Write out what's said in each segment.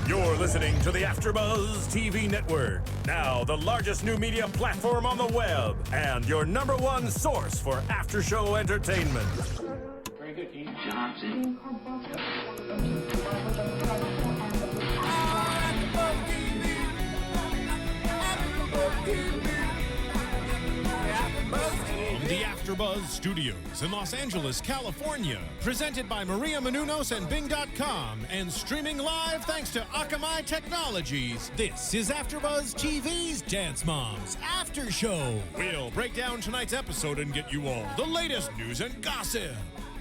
You're listening to the AFTERBUZZ TV network, now the largest new media platform on the web, and your #1 source for after-show entertainment. Very good, Dean Johnson. From the AFTERBUZZ Studios in Los Angeles, California, presented by Maria Menounos and Bing.com, and streaming live thanks to Akamai Technologies, this is AFTERBUZZ TV's Dance Moms After Show. We'll break down tonight's episode and get you all the latest news and gossip.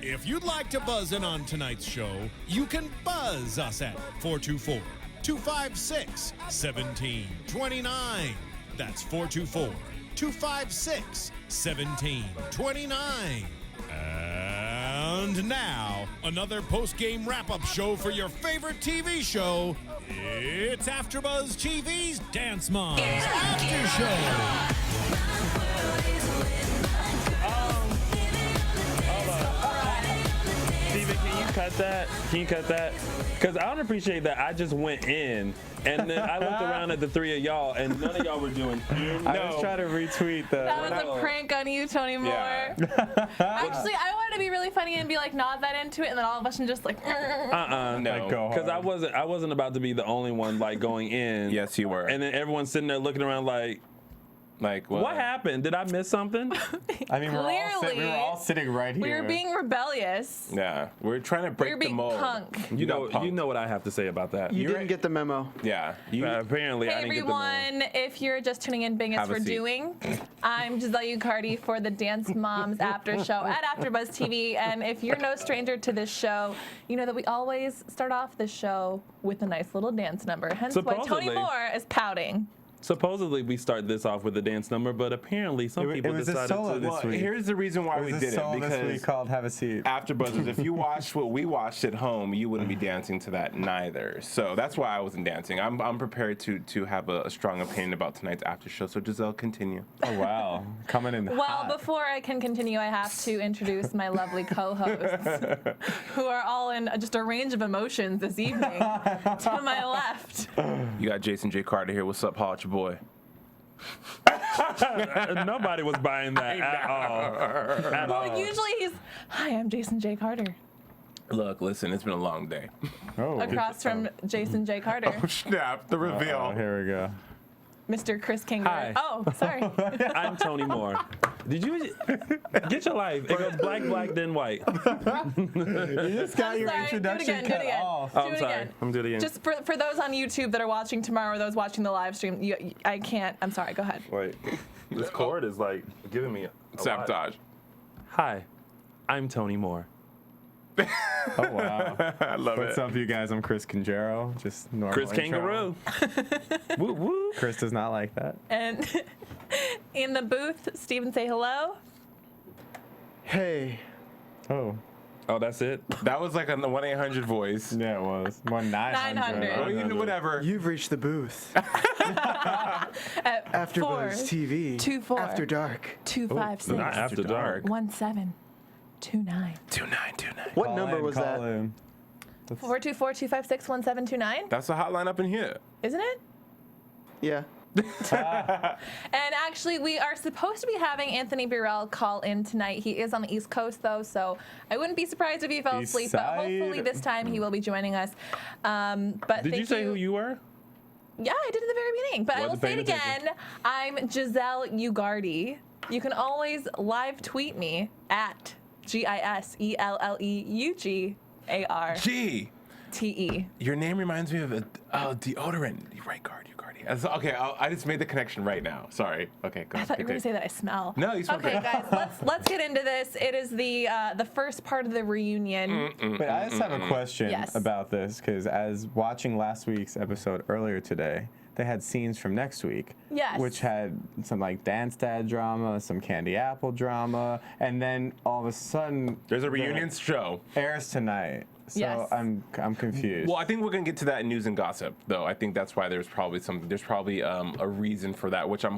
If you'd like to buzz in on tonight's show, you can buzz us at 424-256-1729. That's 424-256-1729. And now, another post-game wrap-up show for your favorite TV show. It's AFTERBUZZ TV's Dance Moms After Show. Steven, can you cut that? Can you cut that? Because I don't appreciate that. I just went in, and then I looked around at the three of y'all, and none of y'all were doing anything. I was trying to retweet the. That was a prank on you, Tony Moore. Yeah. Actually, I wanted to be really funny and be like not that into it, and then all of us and just like. No, because I wasn't about to be the only one like going in. Yes, you were. And then everyone's sitting there looking around like what happened? Did I miss something? I mean, we were all sitting right here. We were being rebellious. Yeah, we're trying to break the mold. Punk. You know what I have to say about that. You didn't get the memo. Yeah. Apparently, Hey I didn't get the memo. everyone, if you're just tuning in, Bing, it's Have a for seat. doing. I'm Giselle Ugarte for the Dance Moms After Show at AFTERBUZZ TV, and if you're no stranger to this show, you know that we always start off this show with a nice little dance number. Hence why Tony Supposedly. Moore is pouting. Supposedly, we start this off with a dance number, but apparently some people was a decided solo to. this week. Here's the reason why It we was a did it, solo this week because called "Have a Seat." AfterBuzzers, if you watched what we watched at home, you wouldn't be dancing to that neither. So that's why I wasn't dancing. I'm prepared to have a strong opinion about tonight's after show. So Giselle, continue. Oh wow, coming in Well, hot. before I can continue, I have to introduce my lovely co-hosts, who are all in just a range of emotions this evening. To my left. You got Jason J. Carter here. What's up, holla at your boy? Nobody was buying that at all. Well, usually he's, hi, I'm Jason J. Carter. Look, listen, it's been a long day. Across from Jason J. Carter, Snap, the reveal. Oh, here we go. Mr. Chris Cangero. Hi. Oh, sorry. I'm Tony Moore. Did you get your life? It goes black, then white. You just got your sorry. introduction Do it cut again. off. Do I'm it sorry. again. I'm doing it again. Just for those on YouTube that are watching tomorrow, or those watching the live stream, I can't. I'm sorry. Go ahead. Wait. This chord is like giving me a Sabotage. Hi, I'm Tony Moore. Oh wow. I love What's it. up, you guys? I'm Chris Cangero. Just normal. Chris intro. Cangero. Woo woo. Chris does not like that. And in the booth, Steven, say hello. Hey. Oh. Oh, that's it. That was like a 1-800 voice. Yeah, it was. 1-900. Well, you know, whatever. You've reached the booth. At AfterBuzz TV. 424 After dark. 256 Not after dark. 1729. 2929. What Call number in, was call that? in. 424-256-1729. That's the hotline up in here. Isn't it? Yeah. And actually, we are supposed to be having Anthony Burrell call in tonight. He is on the East Coast, though, so I wouldn't be surprised if he fell East asleep. But side. hopefully this time he will be joining us. But Did you say who you were? Yeah, I did at the very beginning. But I will Wasn't say it paying attention. again. I'm Giselle Ugarte. You can always live tweet me at GISELLEUGARTE. Gee, your name reminds me of a deodorant. You're right, Ugarte. Okay, I just made the connection right now. Sorry. Okay, go I thought you were going to say that I smell. No, you smell Okay, great. guys, let's get into this. It is the first part of the reunion. But I just have a question Yes. about this, because as watching last week's episode earlier today, they had scenes from next week, Yes. which had some like dance dad drama, some candy apple drama, and then all of a sudden There's a reunion show. airs tonight. So Yes. I'm confused. Well, I think we're gonna get to that in news and gossip, though. I think that's why there's probably a reason for that, which I'm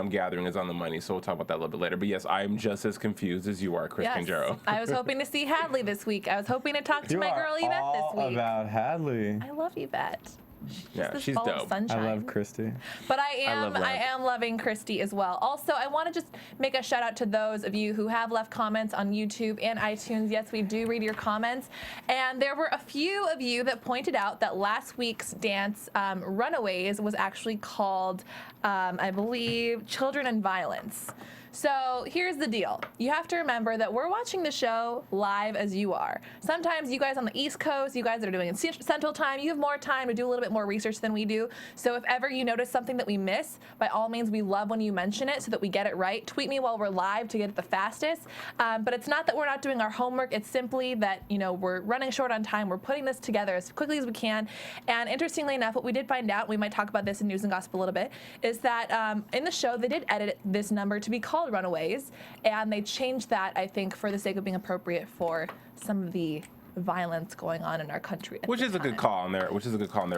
gathering is on the money. So we'll talk about that a little bit later. But yes, I'm just as confused as you are, Chris Yes. Cangero. I was hoping to see Hadley this week. I was hoping to talk to you my are girl Yvette all this week. about Hadley. I love Yvette. Yeah, this she's ball of dope. sunshine. I love Christy. But I love that. am loving Christy as well. Also, I want to just make a shout out to those of you who have left comments on YouTube and iTunes. Yes, we do read your comments. And there were a few of you that pointed out that last week's dance, Runaways, was actually called, I believe, Children and Violence. So here's the deal. You have to remember that we're watching the show live as you are. Sometimes you guys on the East Coast, you guys that are doing it Central Time, you have more time to do a little bit more research than we do. So if ever you notice something that we miss, by all means, we love when you mention it so that we get it right. Tweet me while we're live to get it the fastest. But it's not that we're not doing our homework. It's simply that, you know, we're running short on time. We're putting this together as quickly as we can. And interestingly enough, what we did find out, we might talk about this in News and Gossip a little bit, is that in the show, they did edit this number to be called Runaways, and they changed that, I think, for the sake of being appropriate for some of the violence going on in our country. Which is a good call on their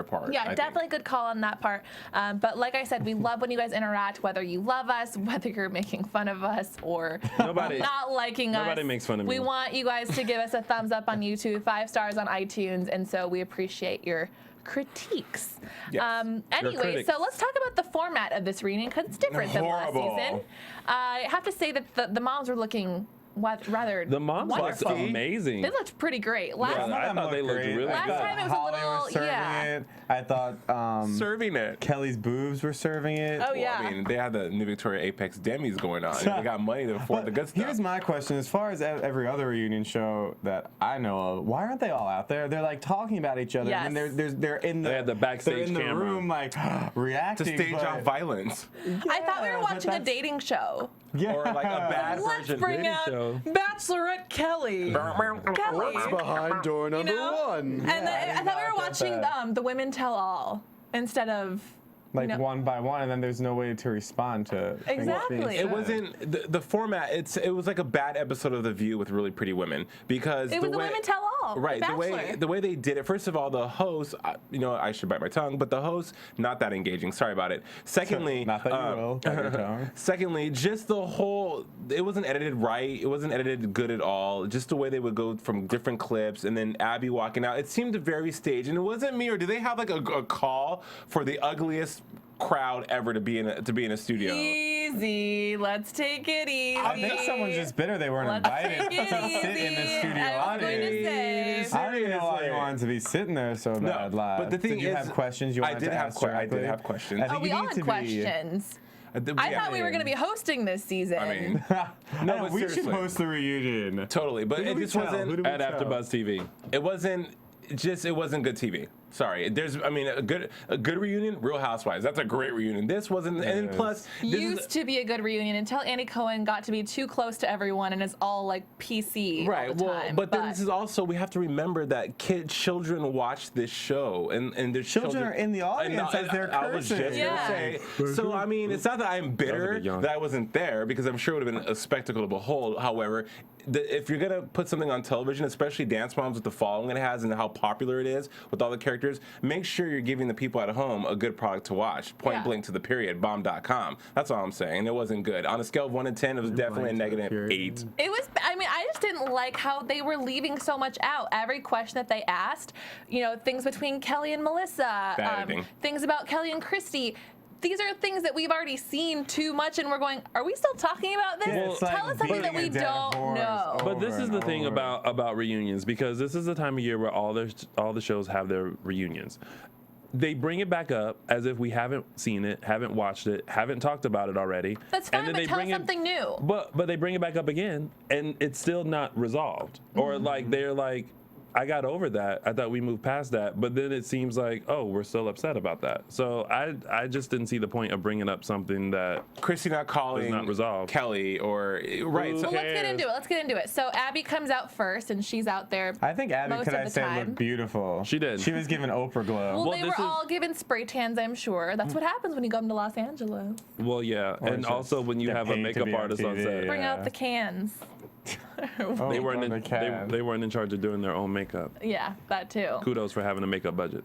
part. Yeah, I definitely think. a good call on that part. But like I said, we love when you guys interact, whether you love us, whether you're making fun of us, or not liking us. Nobody makes fun of me. We want you guys to give us a thumbs up on YouTube, 5 stars on iTunes, and so we appreciate your critiques. Yes. Anyway, critics. so let's talk about the format of this reunion because it's different than last Horrible. season. I have to say that the moms were looking rather The moms looked wonderful. amazing. They looked pretty great. Last, I thought they looked really last good. time it was a Holly little, was serving it. I thought Serving it. Kelly's boobs were serving it. Oh Well, yeah. I mean, they had the New Victoria Apex Demis going on. They got money to afford the good stuff. Here's my question: as far as every other reunion show that I know of, why aren't they all out there? They're like talking about each other, and Yes. then they're in the They had the backstage they're in the camera. room like reacting to stage but- out violence. I thought we were but watching a that's- dating show. Yeah. Or like a bad Let's version. bring dating out show. Bachelorette Kelly. Kelly. What's behind door number know? one? And I I did thought we not were get watching that. the Women Tell All instead of like know. one by one, and then there's no way to respond to things being Exactly. It said. wasn't the format. It was like a bad episode of The View with really pretty women because It was the Women Tell All. Right, the Bachelor. way they did it. First of all, the host, I should bite my tongue, but the host not that engaging. Sorry about it. Secondly, Not that you will, bite your tongue. Secondly, just the whole, it wasn't edited right. It wasn't edited good at all. Just the way they would go from different clips, and then Abby walking out. It seemed very staged, and it wasn't me. Or do they have like a call for the ugliest crowd ever to be in a studio? Easy. Let's take it easy. I think someone's just bitter they weren't Let's invited take it to sit in the easy. studio I was going to audience. say. I don't even know why you Seriously. wanted to be sitting there so bad, lads. but the thing did you is, have questions you I wanted did to have ask que- I did directly? have questions. I Oh, think we you all need had to be. questions. I thought we were going to be hosting this season. I mean, No, but we should seriously. host the reunion. totally, but Who do it we just tell? Who wasn't. do we At tell? AfterBuzz TV. It wasn't. It wasn't good TV. Sorry. A good reunion. Real Housewives. That's a great reunion. This wasn't. And is. plus, this is, Used to be a good reunion until Andy Cohen got to be too close to everyone and it's all like PC right. all the Well, time. but then this is also, we have to remember that children watch this show, and their Children are in the audience as they're I was just cursing. Yeah. gonna say. So I mean, it's not that I'm bitter bit young. that I wasn't there, because I'm sure it would have been a spectacle to behold. However, if you're gonna put something on television, especially Dance Moms with the following it has and how popular it is with all the characters, make sure you're giving the people at home a good product to watch. Point Yeah. blank to the period. Bomb.com. That's all I'm saying. It wasn't good. On a scale of 1 to 10, it was definitely a negative 8. It was, I mean, I just didn't like how they were leaving so much out. Every question that they asked, things between Kelly and Melissa, editing. things about Kelly and Christy. These are things that we've already seen too much, and we're going, are we still talking about this? Yeah, it's like Tell us something that we beating a dead don't horse know. But this over is and the thing over. about reunions, because this is the time of year where all the shows have their reunions. They bring it back up as if we haven't seen it, haven't watched it, haven't talked about it already. That's and fine, then but they tell us bring it- something new. But they bring it back up again, and it's still not resolved. Or like they're like, I got over that. I thought we moved past that. But then it seems like, oh, we're still upset about that. So I just didn't see the point of bringing up something that Christy not calling not resolved. Kelly or right. Who So, Well, let's get cares? into it. Let's get into it. So Abby comes out first, and she's out there. I think Abby, most could of I the say, time. looked beautiful. She did. She was giving Oprah glow. Well, Well, they were this is- all given spray tans, I'm sure. That's what happens when you come to Los Angeles. well, yeah. Or And just also when you get have a paid to makeup be on artist on TV, set. Bring out Yeah. the cans. Oh, They weren't on the in, can. they weren't in charge of doing their own makeup. Yeah, that too. Kudos for having a makeup budget.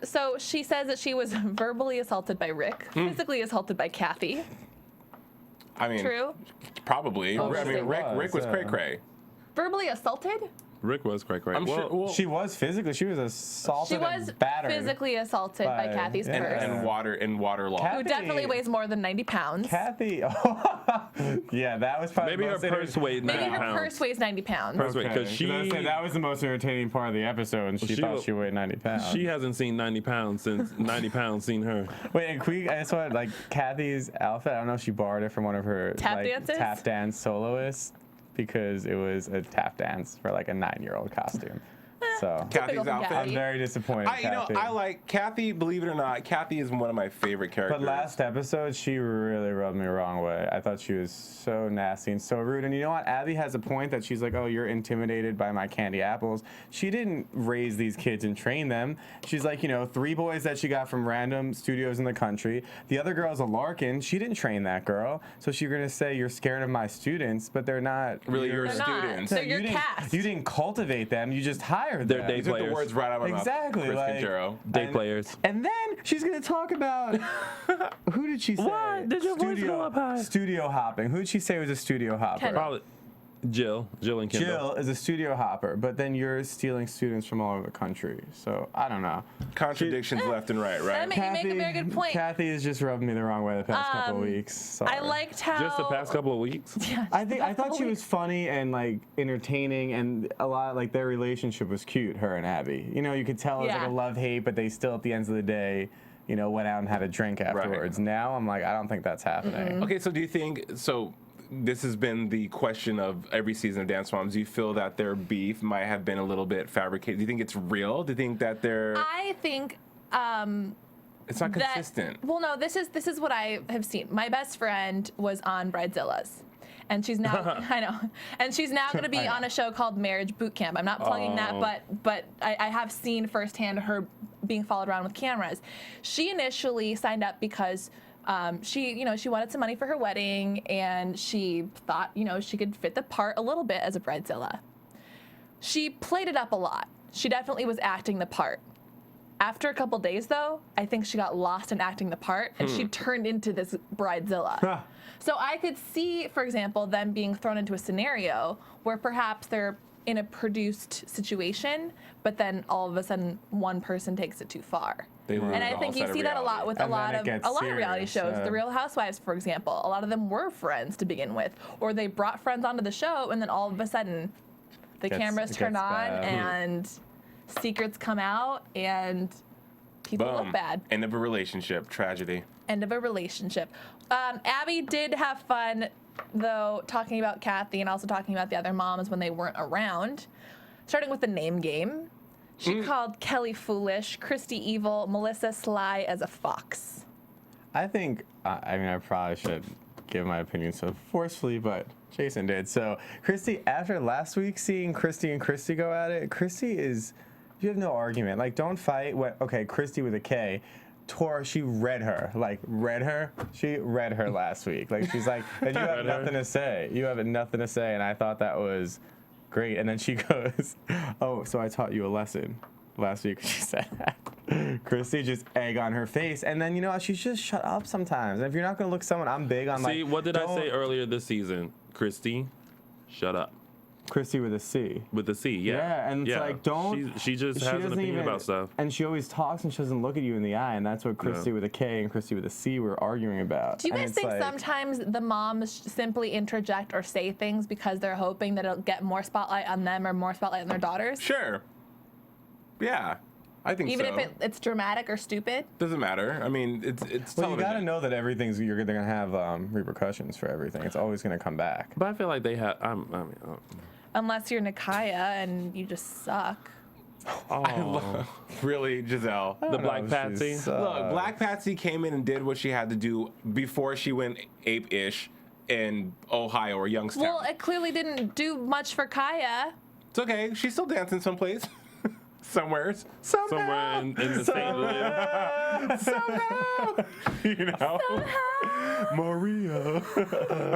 So she says that she was verbally assaulted by Rick, physically assaulted by Kathy. I mean, True? probably. Oh, I mean, she Rick was was, cray yeah. cray. Verbally assaulted? Rick was cray cray. I'm sure. Well, She was physically. She was assaulted. She was and battered. physically assaulted by by- Kathy's yeah. purse, and water law. who definitely weighs more than 90 pounds. Kathy. Yeah, that was probably Maybe her the most purse weighed Maybe 90 her pounds. purse weighs 90 pounds. Purse weight, because Okay. 'Cause I was saying that was the most entertaining part of the episode, and she She thought wa- she weighed 90 pounds. She hasn't seen 90 pounds since 90 pounds seen her. Wait, and I just want like Kathy's outfit. I don't know if she borrowed it from one of her Tap dances? tap dance soloists because it was a tap dance for like a 9-year-old costume. So Kathy's Typical outfit. Kathy. I'm very disappointed. Kathy. I like Kathy. Believe it or not, Kathy is one of my favorite characters. But last episode, she really rubbed me the wrong way. I thought she was so nasty and so rude. And you know what? Abby has a point that she's like, oh, you're intimidated by my candy apples. She didn't raise these kids and train them. She's like, 3 boys that she got from random studios in the country. The other girl's a Larkin. She didn't train that girl. So she's going to say, you're scared of my students, but they're not. really, your They're not. students. They're you your didn't, cast. You didn't cultivate them. You just hired They're them. day You took the players. words right out of my mouth. Exactly. Chris Like, Cangero. Day and- players. And then she's gonna talk about who did she say? What? Did your voice go up high? Studio hopping. Who did she say was a studio hopper? Kendall. Probably Jill and Kendall. Jill is a studio hopper, but then you're stealing students from all over the country. So I don't know. Contradictions left and right, right? I mean, you make a very good point. Kathy has just rubbed me the wrong way the past couple of weeks. Sorry. I liked how Just the past couple of weeks. Yeah, I thought she was funny and like entertaining, and a lot like their relationship was cute. Her and Abby. You could tell it was like Yeah. a love hate, but they still at the end of the day, went out and had a drink afterwards. Now I'm like, I don't think that's happening. Okay, so do you think so? This has been the question of every season of Dance Moms. Do you feel that their beef might have been a little bit fabricated? Do you think it's real? Do you think that they're? I think It's not that, consistent. well, no, this is what I have seen. My best friend was on Bridezilla's, and she's now I know, and she's now going to be I know. on a show called Marriage Boot Camp. I'm not plugging that, but I have seen firsthand her being followed around with cameras. She initially signed up because she wanted some money for her wedding, and she thought she could fit the part a little bit as a bridezilla. She played it up a lot. She definitely was acting the part. After a couple days, though, I think she got lost in acting the part, and she turned into this bridezilla. So I could see, for example, them being thrown into a scenario where perhaps they're in a produced situation, but then all of a sudden one person takes it too far. They lose And I the think whole you set of see that a lot reality. with And then it gets a lot of reality serious, shows. yeah. The Real Housewives, for example, a lot of them were friends to begin with, or they brought friends onto the show, and then all of a sudden the cameras it turn gets on bad. and secrets come out and people Boom. look bad. End of a relationship. Tragedy. End of a relationship. Abby did have fun, though, talking about Kathy and also talking about the other moms when they weren't around. Starting with the name game. She called Kelly foolish, Christi evil, Melissa sly as a fox. I think, I probably should give my opinion so forcefully, but Jason did. So, Christi, after last week seeing Christi and Christi go at it, Christi is, you have no argument. Like, don't fight. Okay, Christi with a K. She read her. She read her last week. Like, she's like, and you have nothing to say. You have nothing to say. And I thought that was great. And then she goes, oh, so I taught you a lesson last week. She said that. Christi just egg on her face. And then, she's just shut up sometimes. And if you're not going to look someone, I'm big on See, what did I say don't- earlier this season? Christy, shut up. Christi with a C. With the C, yeah. Yeah, and it's like, don't. She just has an doesn't opinion even- about stuff. And she always talks and she doesn't look at you in the eye, and that's what Christi with a K and Christi with a C were arguing about. Do you And guys it's think like, sometimes the moms simply interject or say things because they're hoping that it'll get more spotlight on them or more spotlight on their daughters? Sure. Yeah, I think Even so. if it's dramatic or stupid? Doesn't matter. I mean, it's Well, you television. got to know that you're going to have repercussions for everything. It's always going to come back. But I feel like they have. Unless you're Nikaya and you just suck. Really, Giselle. The Black Oh, Patsy. she's, Look, Black Patsy came in and did what she had to do before she went ape-ish in Ohio or Youngstown. Well, it clearly didn't do much for Kaya. It's okay. She's still dancing someplace. Somewheres. Somewhere in the St. Louis. Somehow. You know? Maria.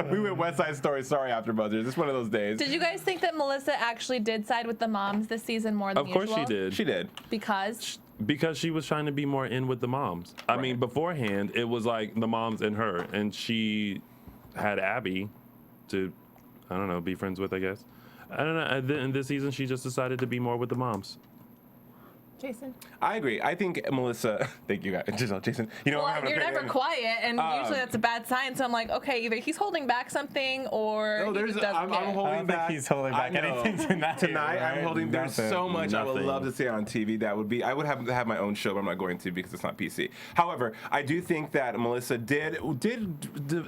We went West Side Story. Sorry, AfterBuzzers. It's one of those days. Did you guys think that Melissa actually did side with the moms this season more than Of course usual? she did. She did. Because? Because she was trying to be more in with the moms. I mean, Right. beforehand, it was like the moms and her, and she had Abby to, I don't know, be friends with, I guess. I don't know. In this season, she just decided to be more with the moms. Jason? I agree. I think Melissa. Thank you, guys. Giselle, Jason. You know, Well, you're never quiet, and usually that's a bad sign. So I'm like, okay, either he's holding back something, or No, he there's. just doesn't I'm get it. holding I don't back. think he's holding back I know. anything tonight. Tonight, right? I'm holding. There's Nothing. so much I would Nothing. love to say on TV. That would be. I would have my own show, but I'm not going to because it's not PC. However, I do think that Melissa did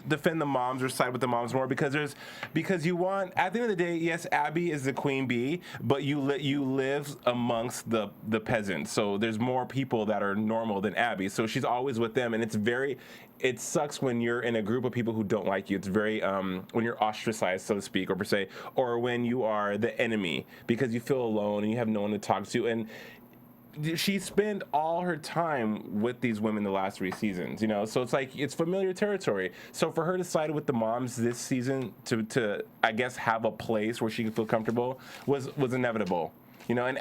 defend the moms or side with the moms more because you want. At the end of the day, yes, Abby is the queen bee, but you live amongst the peasants. So there's more people that are normal than Abby. So she's always with them, and it sucks when you're in a group of people who don't like you. It's very when you're ostracized, so to speak, or per se, or when you are the enemy because you feel alone and you have no one to talk to. And she spent all her time with these women the last 3 seasons, you know. So it's like it's familiar territory. So for her to side with the moms this season to I guess have a place where she could feel comfortable was inevitable, you know. And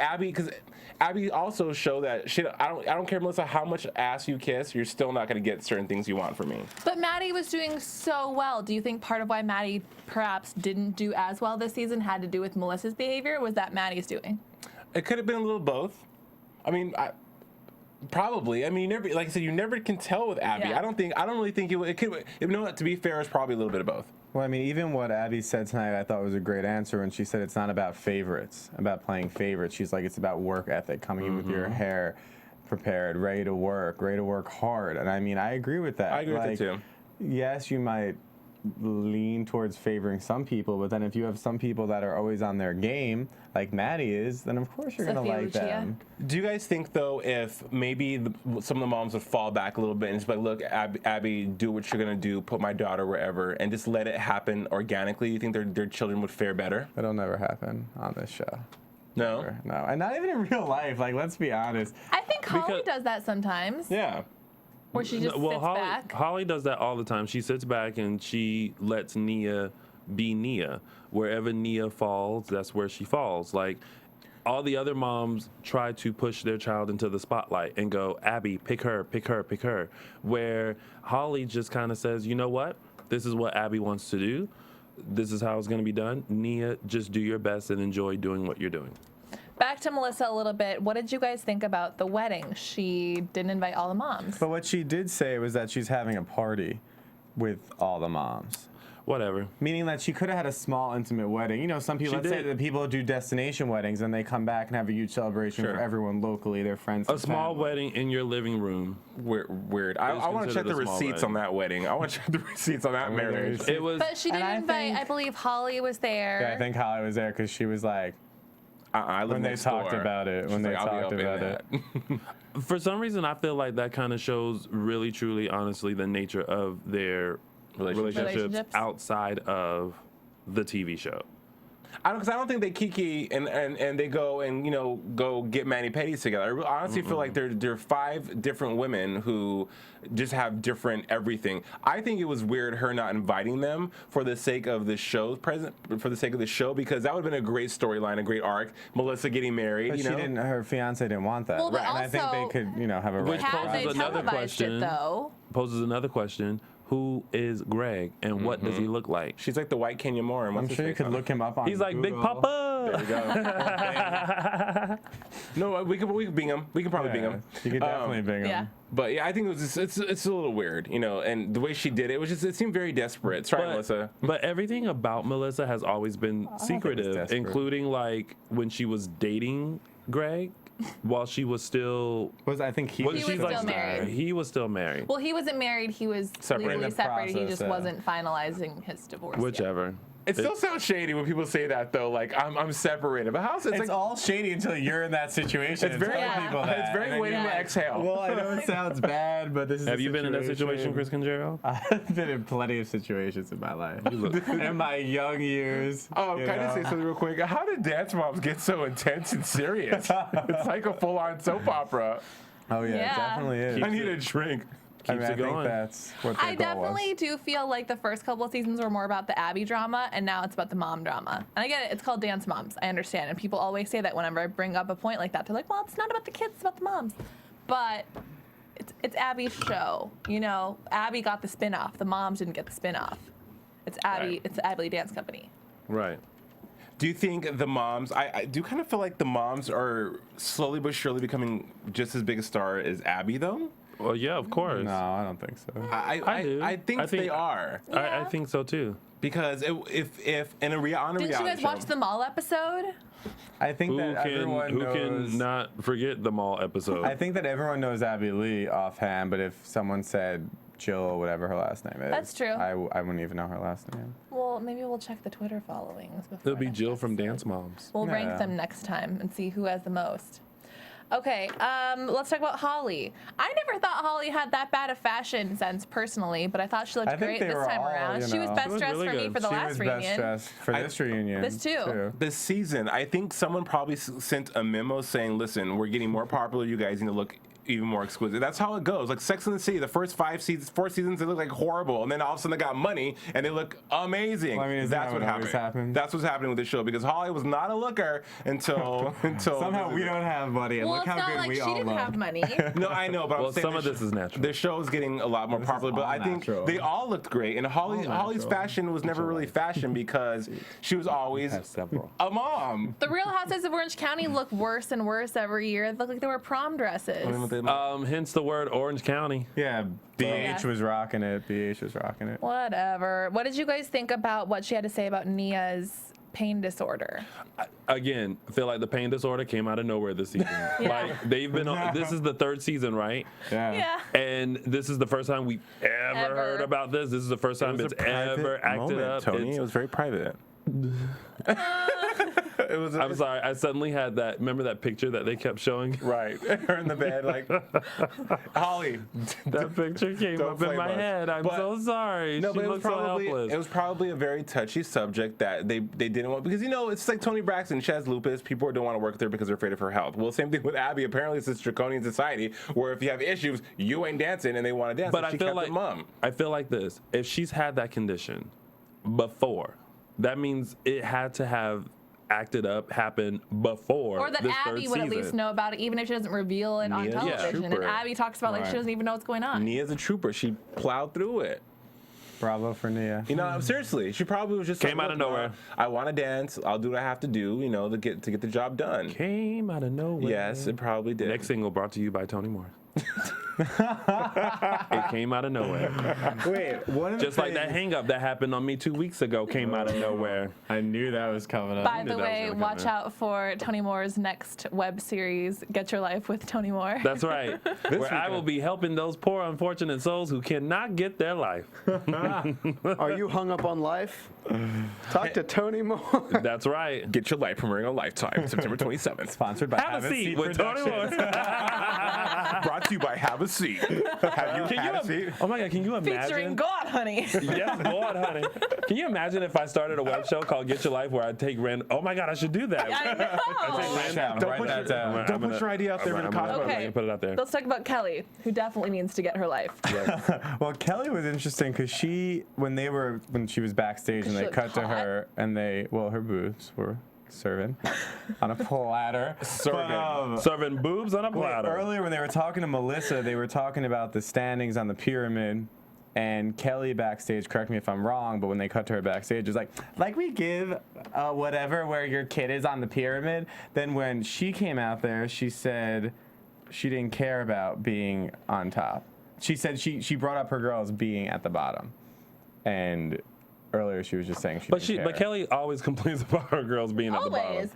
Abby also showed that I don't care, Melissa, how much ass you kiss, you're still not going to get certain things you want from me. But Maddie was doing so well. Do you think part of why Maddie perhaps didn't do as well this season had to do with Melissa's behavior? Or was that Maddie's doing? It could have been a little both. I mean, probably. I mean, like I said, you never can tell with Abby. Yeah. I don't really think it could. You know what? To be fair, it's probably a little bit of both. Well, I mean, even what Abby said tonight, I thought was a great answer when she said it's not about favorites, about playing favorites. She's like, it's about work ethic, coming in with your hair prepared, ready to work hard. And I mean, I agree with that. I agree with it too. Yes, you might lean towards favoring some people, but then if you have some people that are always on their game, like Maddie is, then of course you're going to Sophia like Lucia. them. Do you guys think, though, if maybe some of the moms would fall back a little bit and just be like, look, Abby, do what you're going to do, put my daughter wherever, and just let it happen organically, you think their children would fare better? That'll never happen on this show. No? No, and not even in real life. Like, let's be honest. I think Holly Because- does that sometimes, Yeah. where she just sits back. Holly does that all the time. She sits back and she lets Nia be Nia. Wherever Nia falls, that's where she falls. Like, all the other moms try to push their child into the spotlight and go, Abby, pick her, pick her, pick her. Where Holly just kind of says, you know what? This is what Abby wants to do. This is how it's going to be done. Nia, just do your best and enjoy doing what you're doing. Back to Melissa a little bit. What did you guys think about the wedding? She didn't invite all the moms. But what she did say was that she's having a party with all the moms. Whatever. Meaning that she could have had a small, intimate wedding. You know, some people, She let's say did. that people do destination weddings and they come back and have a huge celebration Sure. for everyone locally, their friends. A and small family. wedding in your living room. Weird. I want to check considered the a small receipts on wedding. that wedding. I want to check the receipts on that mean, marriage. there's- It was. But she And didn't I invite, think- I believe Holly was there. Yeah, I think Holly was there because she was like, I live when they next talked door. about it, She's when they like, I'll be talked up in about it. that. For some reason, I feel like that kind of shows really, truly, honestly, the nature of their relationships outside of the TV show. I don't think they kiki and they go and go get mani pedis together. I honestly feel like they're 5 different women who just have different everything. I think it was weird her not inviting them for the sake of the show because that would have been a great storyline, a great arc. Melissa getting married, but her fiance didn't want that. Well, but and I think they also, could, have a right Which to Have poses they that. another televised it, question. though? Poses another question. Who is Greg and what does he look like? she's like the white Kenya Moore. And I'm what's his sure you face could on look him up on He's like Big Google. Papa. There we go. No, we can bing him. We can probably bing Yeah, him. you could definitely bing him. Yeah. But yeah, I think it's a little weird, and the way she did it it seemed very desperate. Sorry, Melissa. But everything about Melissa has always been secretive, desperate. including like when she was dating Greg while she was still. I think he Well, He she's was like- still married. He was still married. Well, he wasn't married. He was Separated. legally In the separated. He process, just yeah. wasn't finalizing his divorce yet. Whichever. It still sounds shady when people say that though. Like I'm separated, but how's it? It's all shady until you're in that situation. It's very, and tell people that. it's very And then waiting you're to like, exhale. Well, I know it sounds bad, but this is. Have the you been in that situation, Cris Cangero? I've been in plenty of situations in my life. In my young years. Oh, you can I know. say something real quick? How did Dance Moms get so intense and serious? It's like a full-on soap opera. Oh yeah, Yeah. it definitely is. I need a drink. Keeps I it think going. that's what their I goal definitely was. do feel like the first couple of seasons were more about the Abby drama, and now it's about the mom drama. And I get it; it's called Dance Moms. I understand, and people always say that whenever I bring up a point like that, they're like, "Well, it's not about the kids; it's about the moms." But it's Abby's show. Abby got the spinoff. The moms didn't get the spinoff. It's Abby. Right. It's the Abby Dance Company. Right. Do you think the moms? I do kind of feel like the moms are slowly but surely becoming just as big a star as Abby, though. Well, yeah, of course. No, I don't think so. I do. I think they are I think so too. because if in a reality Didn't you guys watch the mall episode? I think Who that everyone can knows. not forget the mall episode? I think that everyone knows Abby Lee offhand, but if someone said Jill or whatever her last name is, That's true. I wouldn't even know her last name. Well, maybe we'll check the Twitter followings before. It'll be next Jill from episode. Dance Moms. We'll Yeah. rank them next time and see who has the most. Okay, let's talk about Holly. I never thought Holly had that bad a fashion sense personally, but I thought she looked I think great they this were time all, around. you She was know. best She was dressed really for me good. for the She last was reunion. best dressed for this reunion. This too. This season, I think someone probably sent a memo saying, "Listen, we're getting more popular. You guys need to look even more exquisite." That's how it goes. Like Sex and the City, the first 4 seasons, they look like horrible, and then all of a sudden they got money and they look amazing. Well, I mean, isn't that's that what what always happened. happens? That's what's happening with this show because Holly was not a looker until Somehow we don't have money, and Well, look it's how not good like we she all didn't look. have money. No, I know, but Well, I'm saying some of this is natural. The show's getting a lot more popular, but all I think natural. they all looked great. And Holly's natural. fashion was never really fashion because she was always Have several. a mom. The Real Housewives of Orange County look worse and worse every year. They look like they were prom dresses. Hence the word Orange County. Yeah, BH Yeah. was rocking it. BH was rocking it. Whatever. What did you guys think about what she had to say about Nia's pain disorder? Again, I feel like the pain disorder came out of nowhere this season. Like they've been on. This is the 3rd season, right? Yeah. And this is the first time we've ever heard about this. This is the first time it's ever acted up. Tony. It's- It was very private. It was. I'm sorry. I suddenly had that. Remember that picture that they kept showing? Right, her in the bed, like Holly. That picture came Don't up in flame my us. head. I'm But- so sorry. No, she but looks so helpless. it was probably a very touchy subject that they didn't want because it's like Toni Braxton. She has lupus. People don't want to work with her because they're afraid of her health. Well, same thing with Abby. Apparently, it's this draconian society where if you have issues, you ain't dancing, and they want to dance. But so I she feel kept like it mum. I feel like this. If she's had that condition before, that means it had to have acted up, happened before. Or that this Abby 3rd would at least season. know about it, even if she doesn't reveal it on Nia's a television. And trooper. Abby talks about like she Right. doesn't even know what's going on. Nia's a trooper. She plowed through it. Bravo for Nia. You know, seriously, she probably was just Came like, out of "Look, nowhere. Ma, I want to dance. I'll do what I have to do. To get the job done." Came out of nowhere. Yes, it probably did. Next single brought to you by Tony Moore. It came out of nowhere. Wait, one of the Just like that things- hang up that happened on me 2 weeks ago came out of nowhere. I knew that was coming up. By knew the that was way, gonna watch come in. out for Tony Moore's next web series, Get Your Life with Tony Moore. That's right. Where I will be helping those poor, unfortunate souls who cannot get their life. Are you hung up on life? Talk to Tony Moore. That's right. Get Your Life premiering on Lifetime, September 27th. Sponsored by Have a seat with Tony Moore. Brought to you by Have a Seat. Have you had a seat? Oh my God, can you imagine? Featuring God, honey. Yes, Lord, honey. Can you imagine if I started a web show called Get Your Life where I take oh my God, I should do that. I know. Don't push your idea out there in the cosmos. Okay. Put it out there. Let's talk about Kelly, who definitely needs to get her life. Well, Kelly was interesting because when she was backstage and she they looked cut to hot. her and her boobs were serving on a platter. Serving boobs on a platter. Earlier when they were talking to Melissa, they were talking about the standings on the pyramid. And Kelly backstage, correct me if I'm wrong, but when they cut to her backstage, it's like we give whatever where your kid is on the pyramid. Then when she came out there, she said she didn't care about being on top. She said she brought up her girls being at the bottom. And earlier she was just saying she didn't care. But Kelly always complains about her girls being at the bottom. Always.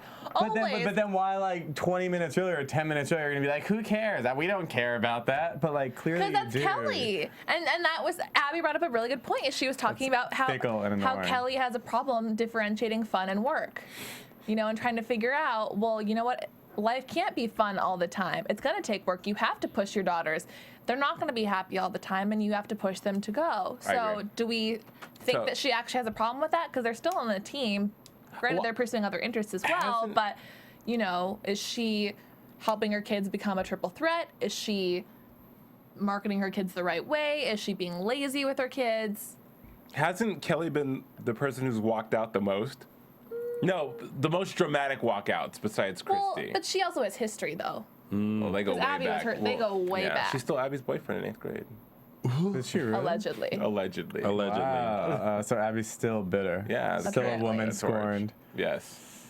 But then why, like 20 minutes earlier or 10 minutes earlier, you're gonna be like, who cares? We don't care about that. But like clearly Because that's you do. Kelly. And that was, Abby brought up a really good point. She was talking about how Kelly has a problem differentiating fun and work. And trying to figure out, well, you know what? Life can't be fun all the time. It's going to take work. You have to push your daughters. They're not going to be happy all the time, and you have to push them to go. So do we think that she actually has a problem with that? Because they're still on the team. Granted, they're pursuing other interests as well, but, is she helping her kids become a triple threat? Is she marketing her kids the right way? Is she being lazy with her kids? Hasn't Kelly been the person who's walked out the most? No, the most dramatic walkouts besides Well, Christy. but she also has history, though. Well, they go way Abby was back. they go way back. She's still Abby's boyfriend in 8th grade. Is she really? Allegedly. Allegedly. Allegedly. So Abby's still bitter. Yeah. Still a Apparently. woman That's orange. scorned. Yes.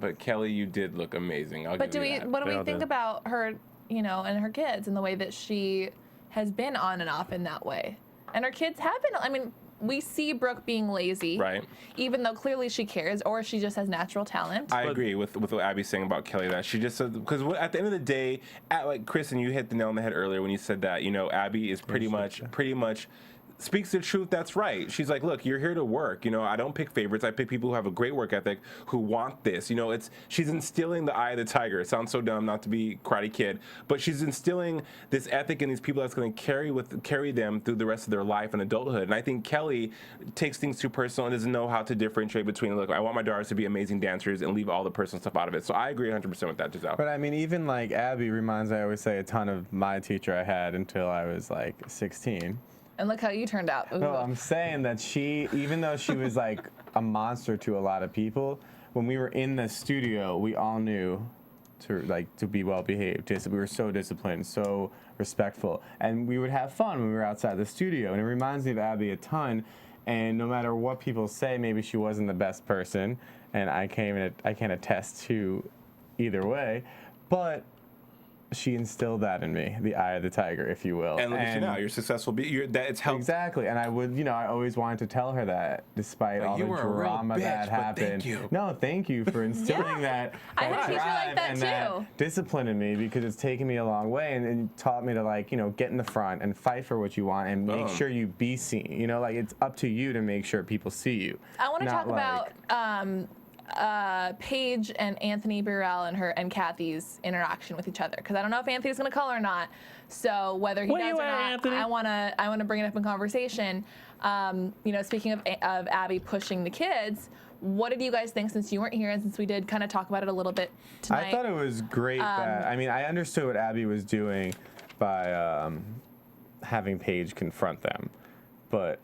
But Kelly, you did look amazing. I'll But give you that. what do we Yeah, think the- about her, you know, and her kids and the way that she has been on and off in that way? And her kids have been, I mean, we see Brooke being lazy, Right. even though clearly she cares, or she just has natural talent. I agree with what Abby's saying about Kelly, that she just said, because at the end of the day, like Chris, and you hit the nail on the head earlier when you said that, you know, Abby is pretty much speaks the truth. That's right. She's like, look, you're here to work. You know, I don't pick favorites. I pick people who have a great work ethic, who want this. You know, she's instilling the eye of the tiger. It sounds so dumb not to be Karate Kid, but she's instilling this ethic in these people that's going to carry them through the rest of their life and adulthood. And I think Kelly takes things too personal and doesn't know how to differentiate between, look, I want my daughters to be amazing dancers and leave all the personal stuff out of it. So I agree 100% with that, Giselle. But I mean, even like Abby reminds me, I always say, a ton of my teacher I had until I was like 16. And look how you turned out. Ooh. No, I'm saying that she, even though she was like a monster to a lot of people, when we were in the studio, we all knew to be well behaved. We were so disciplined, so respectful, and we would have fun when we were outside the studio. And it reminds me of Abby a ton. And no matter what people say, maybe she wasn't the best person, and I can't attest to either way, but she instilled that in me, the eye of the tiger, if you will. And look at you now, you're successful. It's helped. Exactly, and I would, I always wanted to tell her that, despite all the you were a real drama bitch, that but happened. thank you. No, thank you for instilling that I had a teacher like drive that and too. that discipline in me, because it's taken me a long way, and taught me to get in the front and fight for what you want and make sure you be seen. It's up to you to make sure people see you. I want to Not talk about Paige and Anthony Burrell and Kathy's interaction with each other, because I don't know if Anthony's going to call or not. So whether he Where does you or at, not, Anthony? I want to bring it up in conversation. Speaking of Abby pushing the kids, what did you guys think, since you weren't here and since we did kind of talk about it a little bit tonight? I thought it was great that, I understood what Abby was doing by having Paige confront them, but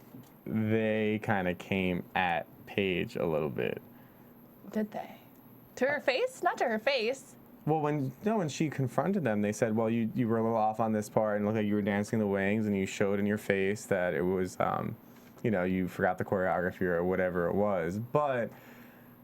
they kind of came at Paige a little bit. Did they? To her face? Not to her face. Well, when she confronted them, they said, well, you were a little off on this part, and it looked like you were dancing the wings, and you showed in your face that it was, you forgot the choreography or whatever it was. But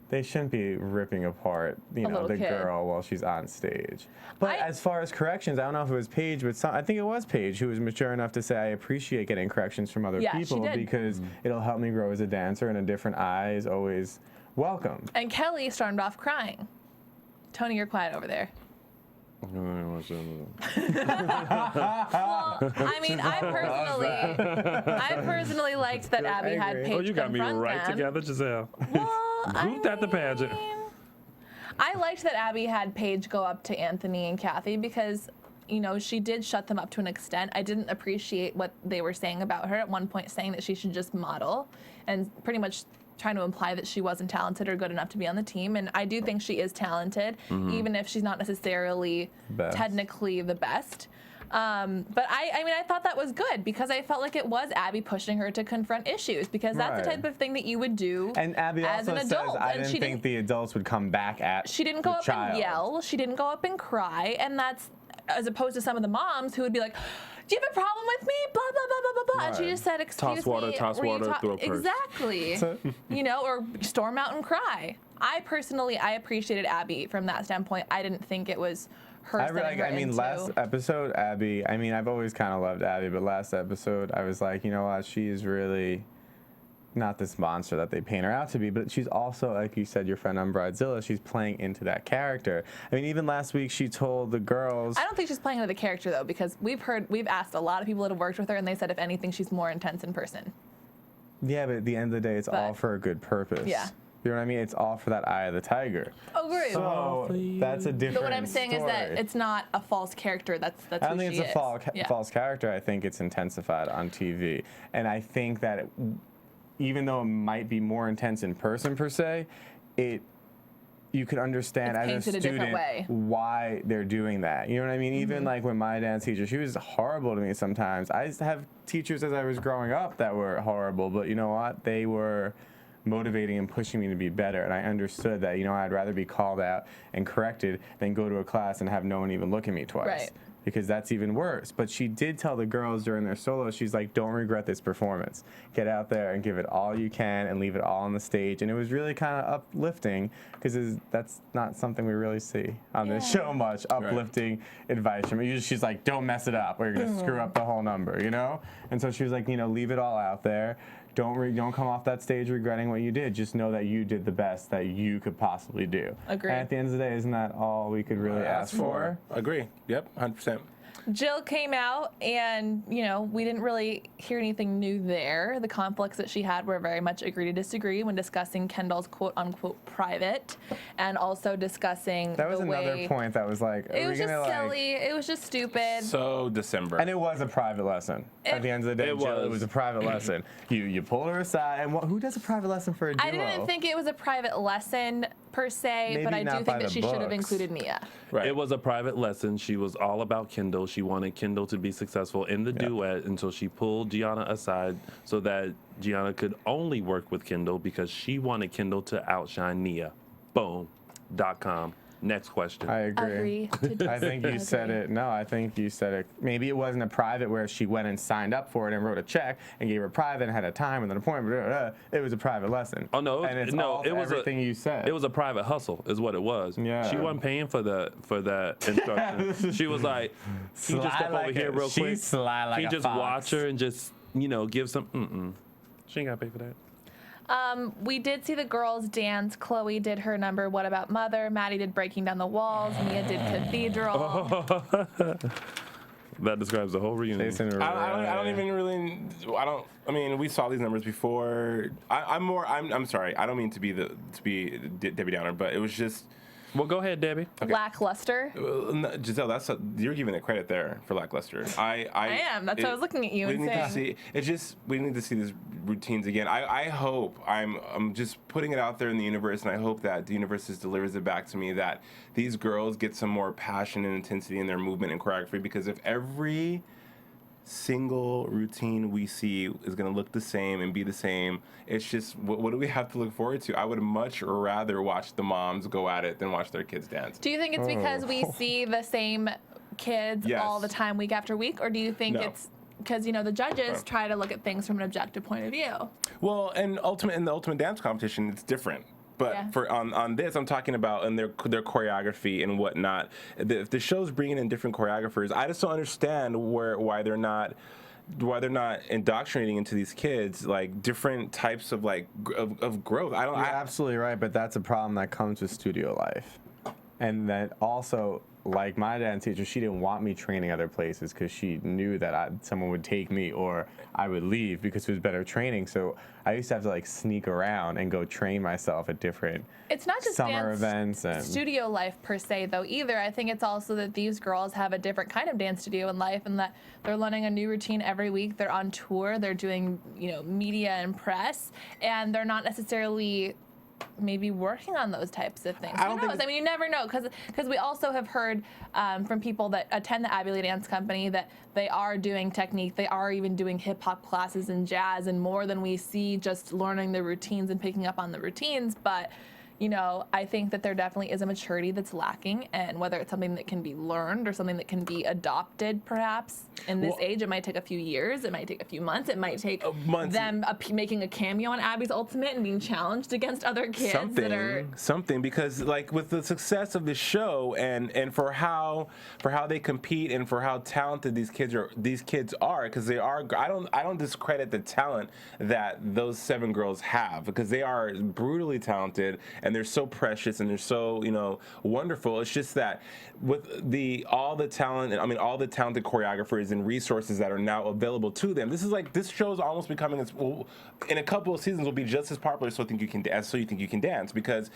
they shouldn't be ripping apart, the kid. girl while she's on stage. But as far as corrections, I don't know if it was Paige, but I think it was Paige who was mature enough to say, I appreciate getting corrections from other Yeah, she people did. because it'll help me grow as a dancer, and a different eye is always welcome. And Kelly stormed off crying. Tony, you're quiet over there. Well, I mean, I personally liked that Abby had Paige Oh, you got me confront right them. together, Giselle. Well, Grouped at the pageant. I liked that Abby had Paige go up to Anthony and Kathy, because she did shut them up to an extent. I didn't appreciate what they were saying about her at one point, saying that she should just model, and pretty much trying to imply that she wasn't talented or good enough to be on the team. And I do think she is talented, even if she's not necessarily technically the best. But I thought that was good, because I felt like it was Abby pushing her to confront issues, because that's the type of thing that you would do And Abby as also an says, adult. I And didn't think the adults would come back at she didn't go the up child. and yell. She didn't go up and cry. And that's as opposed to some of the moms who would be like, do you have a problem with me? Blah, blah, blah, blah, blah, blah. And she just said, excuse Toss water, me. toss were you water, throw a purse. Exactly. Or storm out and cry. I appreciated Abby from that standpoint. I didn't think it was her setting her into. Last episode, Abby, I've always kind of loved Abby, but last episode, I was like, you know what, she is really not this monster that they paint her out to be, but she's also, like you said, your friend on Bridezilla, she's playing into that character. Even last week, she told the girls... I don't think she's playing into the character, though, because we've asked a lot of people that have worked with her, and they said, if anything, she's more intense in person. Yeah, but at the end of the day, it's all for a good purpose. Yeah. You know what I mean? It's all for that eye of the tiger. Agree. So that's a different But what I'm saying is that it's not a false character. That's I don't who think she it's a is. false character. I think it's intensified on TV. And I think that even though it might be more intense in person per se, you could understand It's as a painted a different student way. why they're doing that. You know what I mean? Even like when my dance teacher, she was horrible to me sometimes. I used to have teachers as I was growing up that were horrible, but you know what? They were motivating and pushing me to be better. And I understood that, I'd rather be called out and corrected than go to a class and have no one even look at me twice. Right. because that's even worse. But she did tell the girls during their solo, she's like, don't regret this performance. Get out there and give it all you can and leave it all on the stage. And it was really kind of uplifting, because that's not something we really see on this show much, uplifting advice from her. Usually she's like, don't mess it up or you're going to screw up the whole number, you know? And so she was like, you know, leave it all out there. Don't come off that stage regretting what you did. Just know that you did the best that you could possibly do. Agree. And at the end of the day, isn't that all we could really ask for? Agree. Yep, 100%. Jill came out, and we didn't really hear anything new there. The conflicts that she had were very much agree to disagree when discussing Kendall's quote unquote private, and also discussing that was another point that was like, it was just silly. It was just stupid. So December. And it was a private lesson. At the end of the day, it was a private lesson. You pulled her aside, and who does a private lesson for a duo? I didn't think it was a private lesson per se, Maybe but I not do by think that the she should have books. included Nia. Right. It was a private lesson. She was all about Kendall. She wanted Kendall to be successful in the duet until she pulled Gianna aside so that Gianna could only work with Kendall because she wanted Kendall to outshine Nia. Boom.com. Next question. I agree. I think you said it. No, I think you said it. Maybe it wasn't a private where she went and signed up for it and wrote a check and gave her private and had a time and an appointment. It was a private lesson. Oh no! And it's it was everything you said. It was a private hustle, is what it was. Yeah. She wasn't paying for that instruction. She was like, "Can you just step over here real quick?" She's sly like Can you a just fox. watch her and just give some? She ain't got to pay for that. We did see the girls dance. Chloe did her number, What About Mother? Maddie did Breaking Down the Walls. Nia did Cathedral. That describes the whole reunion. I don't even really. I mean, we saw these numbers before. I'm sorry. I don't mean to be Debbie Downer, but it was just. Well, go ahead, Debbie. Lackluster. No, Giselle, you're giving it credit there for lackluster. I am. That's why I was looking at you and saying. We need to see these routines again. I hope I'm just putting it out there in the universe, and I hope that the universe just delivers it back to me that these girls get some more passion and intensity in their movement and choreography. Because if every single routine we see is going to look the same and be the same, it's just what do we have to look forward to? I would much rather watch the moms go at it than watch their kids dance. Do you think it's because we see the same kids all the time, week after week, or do you think it's because the judges try to look at things from an objective point of view? Well, in the ultimate dance competition, it's different. But for on this, I'm talking about in their choreography and whatnot. If the show's bringing in different choreographers, I just don't understand why they're not indoctrinating into these kids like different types of of growth. You're absolutely right, but that's a problem that comes with studio life, and that also. Like my dance teacher, she didn't want me training other places because she knew that someone would take me or I would leave because it was better training. So I used to have to sneak around and go train myself at different it's not just summer dance events and studio life per se though either. I think it's also that these girls have a different kind of dance studio in life, and that they're learning a new routine every week. They're on tour. They're doing media and press, and they're not necessarily maybe working on those types of things. Who knows? I mean, you never know, because we also have heard from people that attend the Abbey Lee Dance Company that they are doing technique, they are even doing hip-hop classes and jazz and more than we see just learning the routines and picking up on the routines. But I think that there definitely is a maturity that's lacking, and whether it's something that can be learned or something that can be adopted, perhaps in this age, it might take a few years, it might take a few months, it might take them making a cameo on Abby's Ultimate and being challenged against other kids something because with the success of the show and for how they compete and for how talented these kids are because they are. I don't discredit the talent that those 7 girls have because they are brutally talented. And they're so precious and they're so wonderful. It's just that with all the talent, all the talented choreographers and resources that are now available to them, this show is almost becoming in a couple of seasons will be just as popular. So you think you can dance because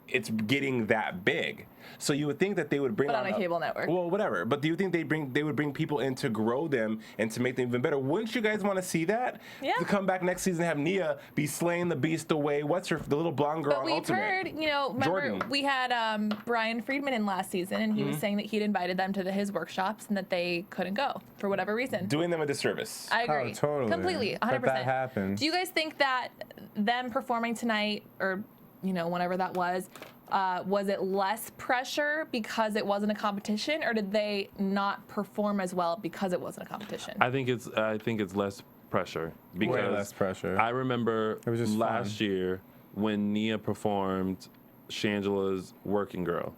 it's getting that big. So you would think that they would bring on a cable network. Well, whatever. But do you think they would bring people in to grow them and to make them even better? Wouldn't you guys want to see that? Yeah. To come back next season and have Nia be slaying the beast away. What's the little blonde girl But on we've Ultimate? heard, remember Jordan. we had Brian Friedman in last season, and he was saying that he'd invited them to his workshops and that they couldn't go for whatever reason. Doing them a disservice. I agree. Oh, totally. Completely, 100%. But that happens. Do you guys think that them performing tonight, or whenever that was, was it less pressure because it wasn't a competition, or did they not perform as well because it wasn't a competition? I think it's less pressure because Way less pressure. I remember It was just last fun. year when Nia performed Shangela's Working Girl,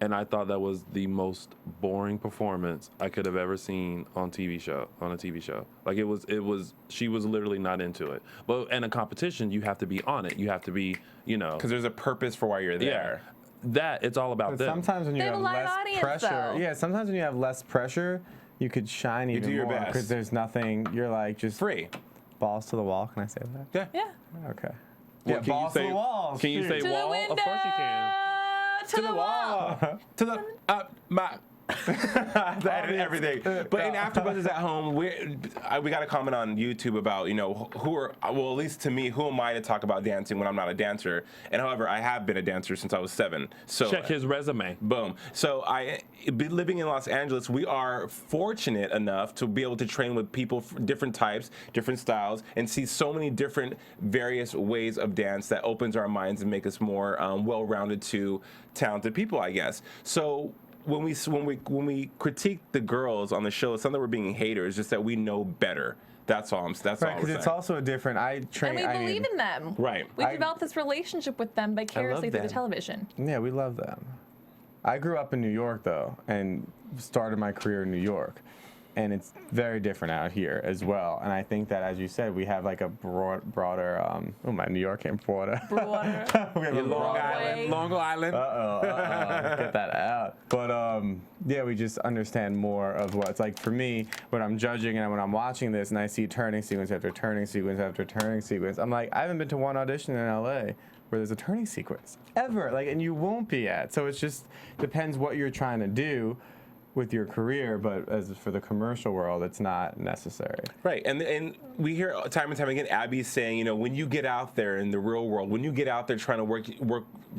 and I thought that was the most boring performance I could have ever seen on a TV show. Like it was she was literally not into it. But in a competition, you have to be on it. You have to be, Because there's a purpose for why you're there. that it's all about But them. sometimes when you They have have a live less audience, pressure, though. yeah, sometimes when you have less pressure, you could shine even do your more best. because there's nothing. You're like just Free. balls to the wall. Can I say that? Yeah. Yeah. Okay. Well, Yeah, balls to the walls. Can you Shoot. say To the wall? window. Of course you can. To the wall. To the my. That and everything. But in AfterBuzz is at home, we got a comment on YouTube about who are, well, at least to me, who am I to talk about dancing when I'm not a dancer? And however, I have been a dancer since I was 7. So Check his resume. boom. So living in Los Angeles, we are fortunate enough to be able to train with people, different types, different styles, and see so many different various ways of dance that opens our minds and make us more well-rounded to talented people, I guess. So when we critique the girls on the show, it's not that we're being haters, just that we know better. That's all. That's all. Right, because we're it's saying. also a different. I train. And we believe in them. Right. We've I- developed this relationship with them vicariously through the them. television. Yeah, we love them. I grew up in New York though, and started my career in New York, and it's very different out here as well. And I think that, as you said, we have like a broader. Oh, my New York came broader. Broader. We have a broader. Long Island. Get that out. But yeah, we just understand more of what it's like for me when I'm judging and when I'm watching this and I see turning sequence after turning sequence after turning sequence. I'm like, I haven't been to one audition in LA where there's a turning sequence ever, like, and you won't be at. So it's just depends what you're trying to do with your career, but as for the commercial world, it's not necessary. Right, and we hear time and time again Abby saying, when you get out there in the real world, when you get out there trying to work,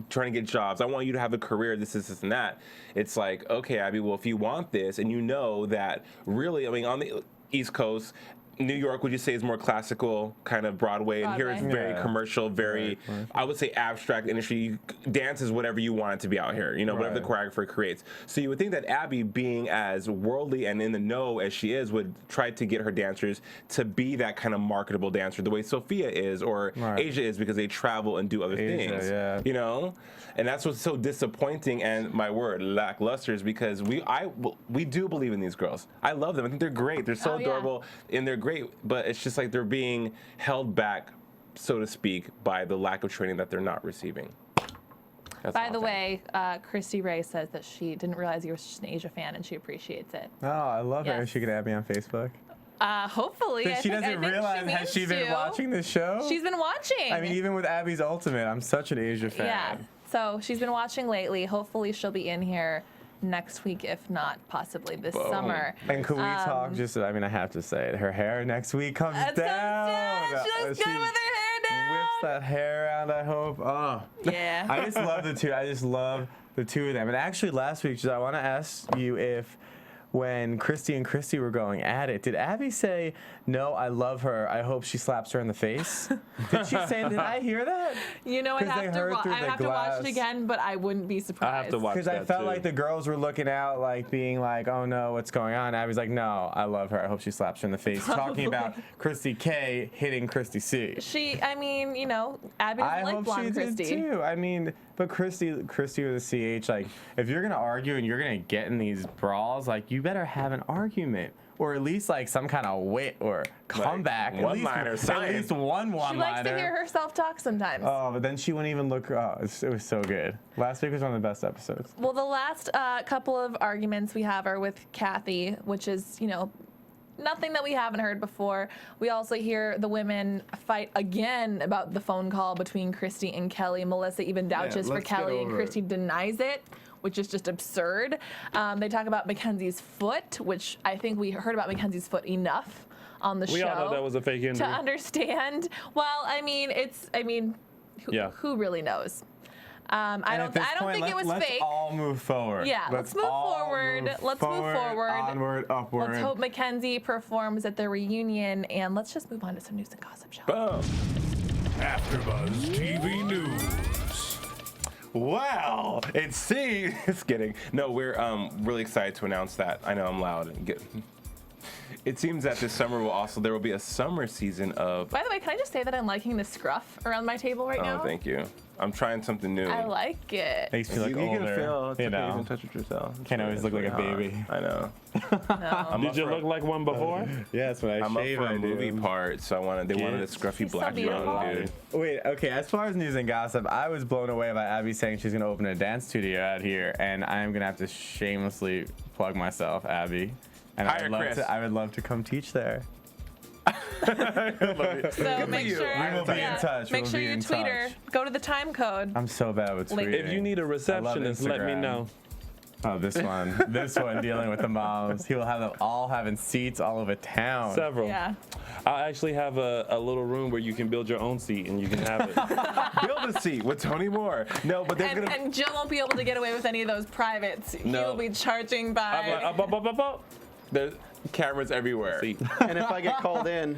trying to get jobs, I want you to have a career, this, and that. It's like, okay, Abby, well, if you want this, and you know that really, on the East Coast, New York, would you say, is more classical, kind of Broadway, and here it's Broadway. very commercial, very, I would say, abstract industry. Dance is whatever you want it to be out here, whatever the choreographer creates. So you would think that Abby, being as worldly and in the know as she is, would try to get her dancers to be that kind of marketable dancer, the way Sophia is or Asia is, because they travel and do other things. Yeah. And that's what's so disappointing and, my word, lackluster, is because we do believe in these girls. I love them. I think they're great. They're so adorable and they're great, but it's just like they're being held back, so to speak, by the lack of training that they're not receiving. That's By all the I'm saying. way, Christy Ray says that she didn't realize you were just an Asia fan and she appreciates it. Oh, I love her. Yes. She could add me on Facebook. Hopefully. But she I doesn't think realize, has she been means to. watching this show? She's been watching. I mean, even with Abby's Ultimate, I'm such an Asia fan. Yeah. So she's been watching lately. Hopefully she'll be in here next week, if not possibly this summer. And can we talk I have to say it. Her hair next week comes down. She looks good with her hair down. Whips that hair out, I hope. Oh. Yeah. I just love the two. I just love the two of them. And actually, last week, Giselle, I want to ask you if when Christi and Christi were going at it, did Abby say, "No, I love her. I hope she slaps her in the face"? Did she say? Did I hear that? I'd 'Cause they have to heard through I'd the have to watch glass. it again, but I wouldn't be surprised. I have to watch Because that I felt too. like the girls were looking out, like being like, "Oh no, what's going on?" Abby's like, "No, I love her. I hope she slaps her in the face." Talking about Christy K hitting Christy C. Abby doesn't I like hope blonde she Christy. did too. But Christy with a CH, like, if you're gonna argue and you're gonna get in these brawls, like, you better have an argument. Or at least like some kind of wit or comeback. one-liner, At science. least one She likes to hear herself talk sometimes. Oh, but then she wouldn't even look. Oh, it was so good. Last week was one of the best episodes. Well, the last couple of arguments we have are with Kathy, which is, nothing that we haven't heard before. We also hear the women fight again about the phone call between Christi and Kelly. Melissa even vouches for let's get Kelly, and over it. Christi denies it, which is just absurd. They talk about Mackenzie's foot, which I think we heard about Mackenzie's foot enough on the show. We all know that was a fake to injury. understand. Well, who really knows? I don't think it was let's fake. all move forward. Yeah, let's move forward. Let's move forward. Onward, upward. Let's hope Mackenzie performs at the reunion, and let's just move on to some news and gossip, shall we? Boom. AfterBuzz TV News. Well, it seems. Just kidding. No, we're really excited to announce that. I know I'm loud. It seems that this summer there will be a summer season of. By the way, can I just say that I'm liking the scruff around my table right now? Oh, thank you. I'm trying something new. I like it. Makes me look you older. can feel. It's you okay, know. you can touch it yourself. Can't always look like a baby. I know. No. Did you look like one before? Yes, when I I'm up shave, for I a movie do. part, so they wanted a scruffy She's so black beautiful. dude. Wait, okay. As far as news and gossip, I was blown away by Abby saying she's gonna open a dance studio out here, and I am gonna have to shamelessly plug myself, Abby. And Hire Cris. I would love to come teach there. So make sure We will be in touch. Make We'll sure be you in tweet her. touch. Go to the time code. I'm so bad with Like- tweeting. If you need a receptionist, let me Instagram. know. Oh, this one dealing with the moms. He will have them all having seats all over town. Several. Yeah. I'll actually have a little room where you can build your own seat and you can have it. Build a seat with Tony Moore. No, but they're gonna. And Jill won't be able to get away with any of those privates. No. He'll be charging by. I'm like, up, up, up, up, up. There's cameras everywhere. Seat. And if I get called in,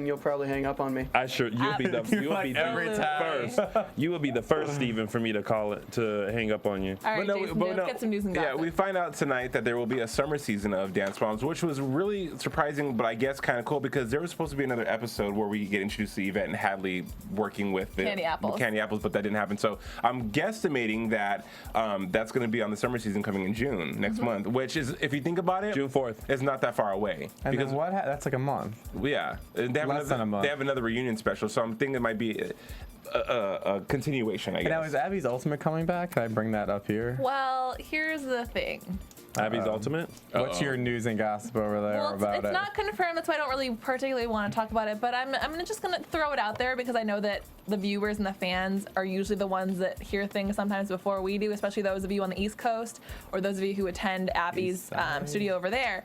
you'll probably hang up on me. You'll be Like the every time. first. You will be the first, Steven, for me to call it to hang up on you. All right, Jason, let's get some news and gossip. Yeah, we find out tonight that there will be a summer season of Dance Moms, which was really surprising, but I guess kind of cool because there was supposed to be another episode where we get introduced to Yvette and Hadley working with the Candy Apples, but that didn't happen. So I'm guesstimating that that's going to be on the summer season coming in June next month, which is, if you think about it, June 4th. It's not that far away. And then what? That's like a month. Yeah, and they have Less than a month. They have another reunion special, so I'm thinking it might be a continuation. I guess. And now is Abby's Ultimate coming back? Can I bring that up here? Well, here's the thing. Abby's Ultimate? What's your news and gossip over there Well, about it's it? not confirmed. That's why I don't really particularly want to talk about it. But I'm just gonna throw it out there because I know that the viewers and the fans are usually the ones that hear things sometimes before we do, especially those of you on the East Coast or those of you who attend Abby's studio over there.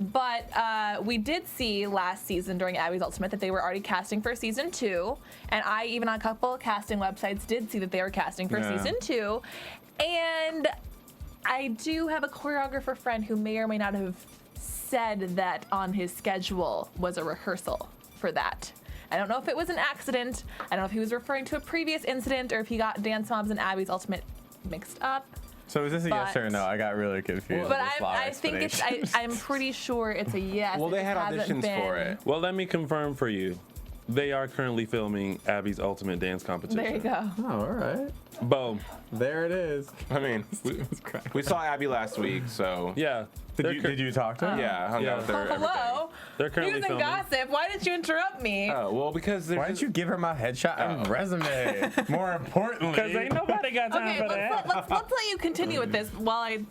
But we did see last season during Abby's Ultimate that they were already casting for season 2, and I even on a couple of casting websites did see that they were casting for season 2, and I do have a choreographer friend who may or may not have said that on his schedule was a rehearsal for that. I don't know if it was an accident. I don't know if he was referring to a previous incident or if he got Dance Moms and Abby's Ultimate mixed up. So is this a yes or no? I got really confused. But with this long I think it's. explanation. I'm pretty sure it's a yes. Well, It they had just hasn't auditions for been- it. Well, let me confirm for you. They are currently filming Abby's Ultimate Dance Competition. There you go. Oh, all right. Boom. There it is. I mean, we saw Abby last week, so Yeah. Did you talk to her? yeah, hung out with her. Oh, hello. They're currently News and filming. gossip. Why did you interrupt me? Oh, well, because Why didn't you give her my headshot and resume? More importantly, Because ain't nobody got time Okay, for that. let's let you continue with this while I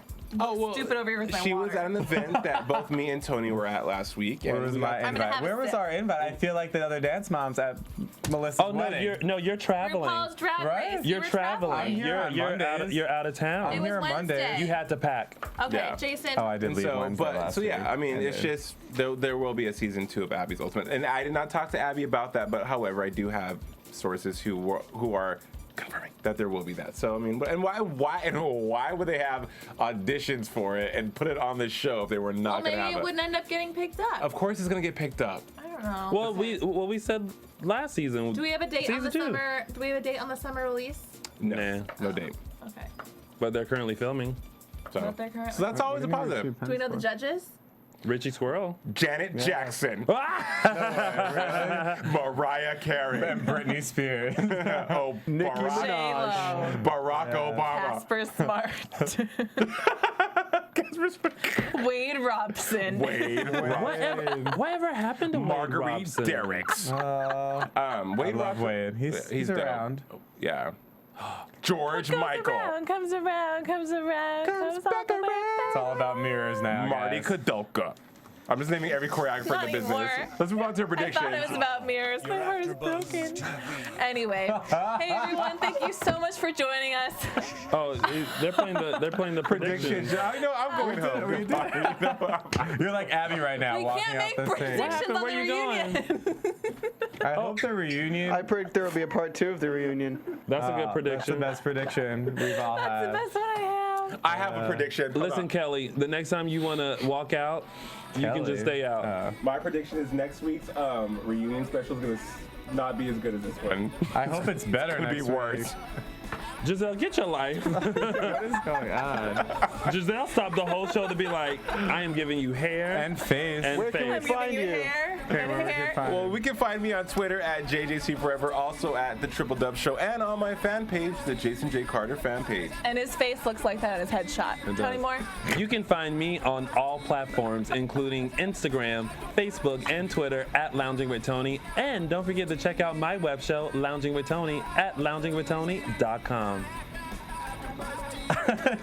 stupid over here with my she water. was at an event that both me and Tony were at last week. Where and was we my got- I'm gonna invite? have a Where was sip. our invite? I feel like the other dance moms at Melissa's Oh no, wedding. you're traveling. RuPaul's Drag Right? Race. You're You were traveling. I'm here on Mondays. You're out of It town. I'm was here on Monday. Wednesday. You had to pack. Okay, Yeah. Jason. Oh, I did And leave so, Wednesday but last so yeah, week. I mean, it's did. just there will be a season 2 of Abby's Ultimate, and I did not talk to Abby about that, but however, I do have sources who are confirming that there will be that. So I mean, and why would they have auditions for it and put it on the show if they were not Well, going to maybe have it wouldn't end up getting picked up. Of course, it's going to get picked up. I don't know. Well, we said last season. do we have a date on the season 2. summer? Do we have a date on the summer release? No, Nah. no date. Okay. But they're currently filming. So, What they're currently- so that's always a positive. Do we know the judges? Richie Squirrel. Janet Jackson, Mariah Carey, And Britney Spears. oh, Nicki J-Lo. Minaj. Barack Obama. Casper Smart. Wade Robson. Wade Whatever happened to Wade Marguerite Robson? Derricks. Wade I love Robson. Wade. He's dope. around. Yeah. George Comes Michael. around, comes around, comes around, comes back all the way around. It's all about mirrors now. Marty guys. Kadoka. I'm just naming every choreographer Not in the business. anymore. Let's move on to I predictions. thought it was about mirrors. My heart is broken. Anyway, hey everyone, thank you so much for joining us. Oh, they're playing the predictions. predictions. I know. I'm going home. You're like Abby right now, We walking can't out make the stage. predictions happened? on Where the you going? reunion. I hope the reunion. I predict there will be a part 2 of the reunion. That's a good That's the prediction. best prediction we've all That's had. the best one I have. I have a prediction. Hold Listen, on. Kelly, the next time you want to walk out, you can just stay out. My prediction is next week's reunion special is going to not be as good as this one. I hope it's better Could next be worse. week. Giselle, get your life. What is going on? Giselle stopped the whole show to be like, I am giving you hair And face. and Where can we face. find you? Hair. Okay, where we hair. can find Well, we can find me on Twitter at JJCForever, also at The Triple Dub Show, and on my fan page, the Jason J. Carter fan page. And his face looks like that on his headshot. Tony Moore? You can find me on all platforms, including Instagram, Facebook, and Twitter at Lounging with Tony. And don't forget to check out my web show, Lounging with Tony, at loungingwithtony.com.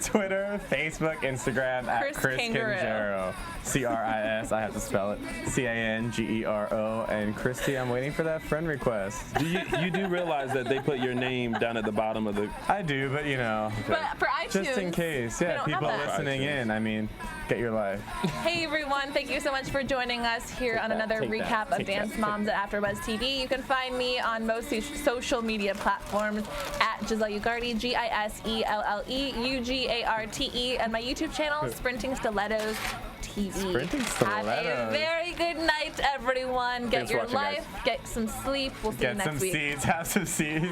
Twitter, Facebook, Instagram at Cris Cangero. Cris, I have to spell it. Cangero. And Christy, I'm waiting for that friend request. You do realize that they put your name down at the bottom of the... I do, but you know. But for iTunes, Just in case, we yeah, don't have people that. listening in. I mean, get your life. Hey everyone, thank you so much for joining us here on another recap of Dance Moms at AfterBuzz TV. You can find me on most social media platforms at Giselle Ugarte, GISELLEUGARTE, and my YouTube channel, Sprinting Stilettos TV. Sprinting Have a Stilettos. very good night, everyone. Get Thanks for your watching, life, get some sleep. We'll see you Get next some week. seeds, have some seeds.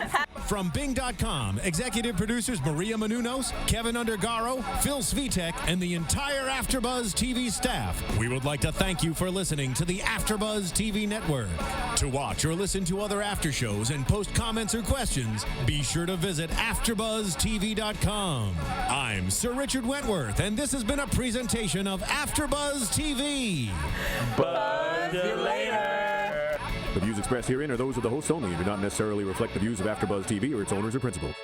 From Bing.com, executive producers Maria Menounos, Kevin Undergaro, Phil Svitek, and the entire AfterBuzz TV staff, we would like to thank you for listening to the AfterBuzz TV network. To watch or listen to other after shows and post comments or questions, be sure to visit AfterBuzzTV.com. I'm Sir Richard Wentworth, and this has been a presentation of AfterBuzz TV. Buzz you later. The views expressed herein are those of the hosts only and do not necessarily reflect the views of AfterBuzz TV or its owners or principals.